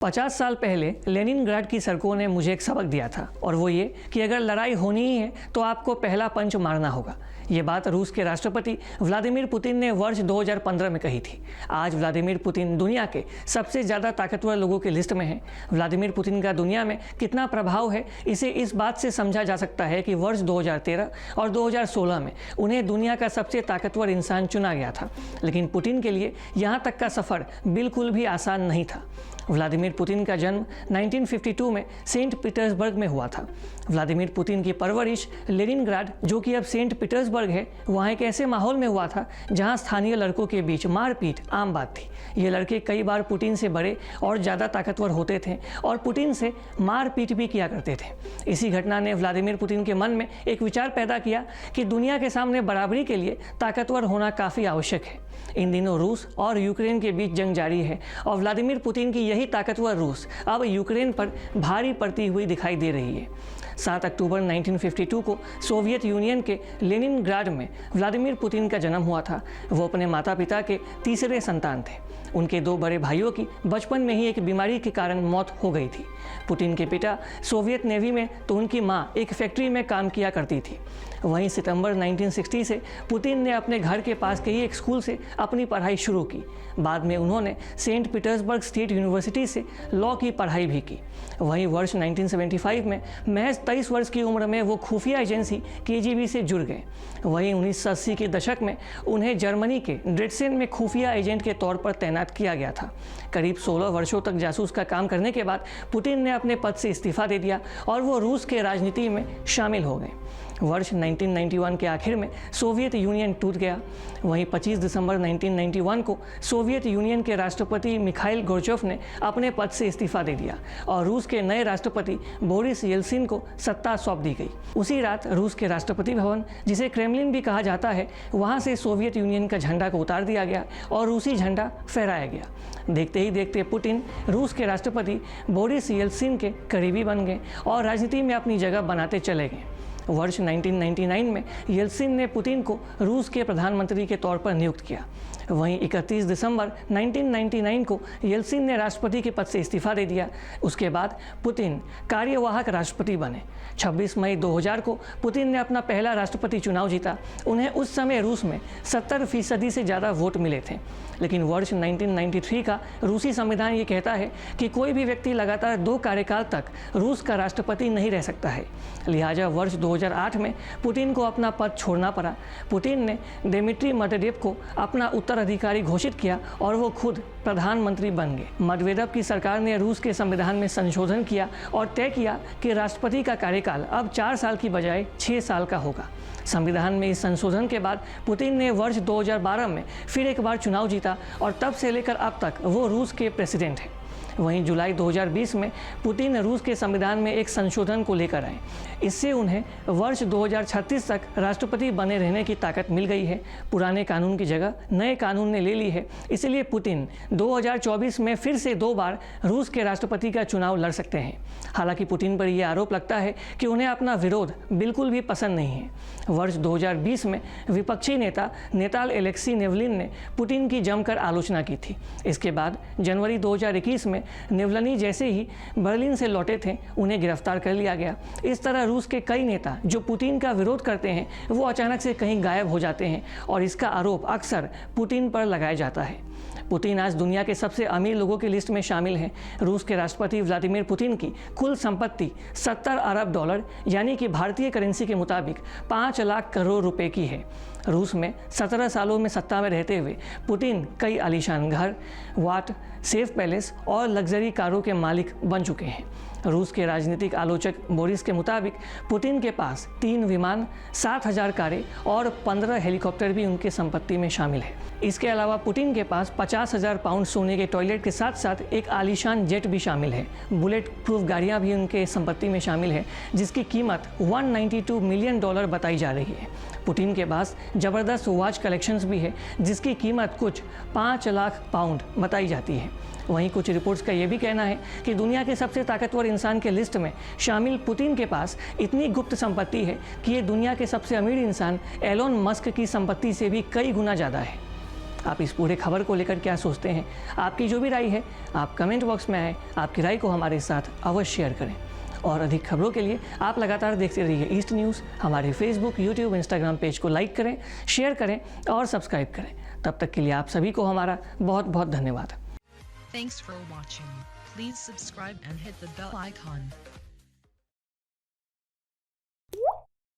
50 साल पहले लेनिनग्राड की सड़कों ने मुझे एक सबक दिया था और वो ये कि अगर लड़ाई होनी ही है तो आपको पहला पंच मारना होगा। ये बात रूस के राष्ट्रपति व्लादिमीर पुतिन ने वर्ष 2015 में कही थी। आज व्लादिमीर पुतिन दुनिया के सबसे ज़्यादा ताकतवर लोगों की लिस्ट में हैं। व्लादिमीर पुतिन का दुनिया में कितना प्रभाव है इसे इस बात से समझा जा सकता है कि वर्ष 2013 और 2016 में उन्हें दुनिया का सबसे ताकतवर इंसान चुना गया था। लेकिन पुतिन के लिए यहाँ तक का सफ़र बिल्कुल भी आसान नहीं था। व्लादिमीर पुतिन का जन्म 1952 में सेंट पीटर्सबर्ग में हुआ था। व्लादिमीर पुतिन की परवरिश लेनिनग्राड, जो कि अब सेंट पीटर्सबर्ग है, वहाँ एक ऐसे माहौल में हुआ था जहाँ स्थानीय लड़कों के बीच मारपीट आम बात थी। ये लड़के कई बार पुतिन से बड़े और ज़्यादा ताकतवर होते थे और पुतिन से मारपीट भी किया करते थे। इसी घटना ने व्लादिमीर पुतिन के मन में एक विचार पैदा किया कि दुनिया के सामने बराबरी के लिए ताकतवर होना काफ़ी आवश्यक है। इन दिनों रूस और यूक्रेन के बीच जंग जारी है और व्लादिमीर पुतिन की यही ताकतवर रूस अब यूक्रेन पर भारी पड़ती हुई दिखाई दे रही है। 7 अक्टूबर 1952 को सोवियत यूनियन के लेनिनग्राड में व्लादिमीर पुतिन का जन्म हुआ था। वो अपने माता पिता के तीसरे संतान थे। उनके 2 बड़े भाइयों की बचपन में ही एक बीमारी के कारण मौत हो गई थी। पुतिन के पिता सोवियत नेवी में तो उनकी माँ एक फैक्ट्री में काम किया करती थी। वहीं सितंबर 1960 से पुतिन ने अपने घर के पास के ही एक स्कूल से अपनी पढ़ाई शुरू की। बाद में उन्होंने सेंट पीटर्सबर्ग स्टेट यूनिवर्सिटी से लॉ की पढ़ाई भी की। वहीं वर्ष 1975 में महज 23 वर्ष की उम्र में वो खुफिया एजेंसी KGB से जुड़ गए। वहीं 1980 के दशक में उन्हें जर्मनी के ड्रेडसेन में खुफिया एजेंट के तौर पर तैनात किया गया था। करीब 16 वर्षों तक जासूस का काम करने के बाद पुतिन ने अपने पद से इस्तीफा दे दिया और वो रूस के राजनीति में शामिल हो गए। वर्ष 1991 के आखिर में सोवियत यूनियन टूट गया। वहीं 25 दिसंबर 1991 को सोवियत यूनियन के राष्ट्रपति मिखाइल गोर्बाचोव ने अपने पद से इस्तीफा दे दिया और रूस के नए राष्ट्रपति बोरिस येल्सिन को सत्ता सौंप दी गई। उसी रात रूस के राष्ट्रपति भवन, जिसे क्रेमलिन भी कहा जाता है, वहां से सोवियत यूनियन का झंडा को उतार दिया गया और रूसी झंडा फहराया गया। देखते ही देखते पुतिन रूस के राष्ट्रपति बोरिस येल्सिन के करीबी बन गए और राजनीति में अपनी जगह बनाते चले गए। वर्ष 1999 में येल्सिन ने पुतिन को रूस के प्रधानमंत्री के तौर पर नियुक्त किया। वहीं 31 दिसंबर 1999 को येल्सिन ने राष्ट्रपति के पद से इस्तीफा दे दिया। उसके बाद पुतिन कार्यवाहक राष्ट्रपति बने। 26 मई 2000 को पुतिन ने अपना पहला राष्ट्रपति चुनाव जीता। उन्हें उस समय रूस में 70% से ज़्यादा वोट मिले थे। लेकिन वर्ष 1993 का रूसी संविधान ये कहता है कि कोई भी व्यक्ति लगातार 2 कार्यकाल तक रूस का राष्ट्रपति नहीं रह सकता है। लिहाजा वर्ष 2008 में पुतिन को अपना पद छोड़ना पड़ा। पुतिन ने दिमित्री मेदवेदेव को अपना उत्तराधिकारी घोषित किया और वो खुद प्रधानमंत्री बन गए। मेदवेदेव की सरकार ने रूस के संविधान में संशोधन किया और तय किया कि राष्ट्रपति का कार्यकाल अब 4 साल की बजाय 6 साल का होगा। संविधान में इस संशोधन के बाद पुतिन ने वर्ष 2012 में फिर एक बार चुनाव जीता और तब से लेकर अब तक वो रूस के प्रेसिडेंट हैं। वहीं जुलाई 2020 में पुतिन रूस के संविधान में एक संशोधन को लेकर आए। इससे उन्हें वर्ष 2036 तक राष्ट्रपति बने रहने की ताकत मिल गई है। पुराने कानून की जगह नए कानून ने ले ली है। इसलिए पुतिन 2024 में फिर से 2 बार रूस के राष्ट्रपति का चुनाव लड़ सकते हैं। हालांकि पुतिन पर यह आरोप लगता है कि उन्हें अपना विरोध बिल्कुल भी पसंद नहीं है। वर्ष 2020 में विपक्षी नेता नेताल एलेक्सी नेवलिन ने पुतिन की जमकर आलोचना की थी। इसके बाद जनवरी 2021 में नेवलनी जैसे ही बर्लिन से लौटे थे, उन्हें गिरफ्तार कर लिया गया। इस तरह रूस के कई नेता जो पुतिन का विरोध करते हैं वो अचानक से कहीं गायब हो जाते हैं और इसका आरोप अक्सर पुतिन पर लगाया जाता है। पुतिन आज दुनिया के सबसे अमीर लोगों की लिस्ट में शामिल हैं। रूस के राष्ट्रपति व्लादिमीर पुतिन की कुल संपत्ति 70 अरब डॉलर यानी कि भारतीय करेंसी के मुताबिक 5 लाख करोड़ रुपए की है। रूस में 17 सालों में सत्ता में रहते हुए पुतिन कई आलीशान घर, वाट, सेफ पैलेस और लग्जरी कारों के मालिक बन चुके हैं। रूस के राजनीतिक आलोचक बोरिस के मुताबिक पुतिन के पास 3 विमान, 7,000 कारें और 15 हेलीकॉप्टर भी उनके संपत्ति में शामिल है। इसके अलावा पुतिन के पास 50,000 पाउंड सोने के टॉयलेट के साथ साथ एक आलीशान जेट भी शामिल है। बुलेट प्रूफ गाड़ियां भी उनके संपत्ति में शामिल है, जिसकी कीमत $192 मिलियन बताई जा रही है। पुतिन के पास ज़बरदस्त वॉच कलेक्शंस भी है, जिसकी कीमत कुछ 5 लाख पाउंड बताई जाती है। वहीं कुछ रिपोर्ट्स का ये भी कहना है कि दुनिया के सबसे ताकतवर इंसान के लिस्ट में शामिल पुतिन के पास इतनी गुप्त संपत्ति है कि ये दुनिया के सबसे अमीर इंसान एलोन मस्क की संपत्ति से भी कई गुना ज़्यादा है। आप इस पूरे खबर को लेकर क्या सोचते हैं? आपकी जो भी राय है आप कमेंट बॉक्स में आए, आपकी राय को हमारे साथ अवश्य शेयर करें। और अधिक खबरों के लिए आप लगातार देखते रहिए ईस्ट न्यूज़। हमारे फेसबुक, यूट्यूब, इंस्टाग्राम पेज को लाइक करें, शेयर करें और सब्सक्राइब करें। तब तक के लिए आप सभी को हमारा बहुत बहुत धन्यवाद। Thanks for watching. Please subscribe and hit the bell icon.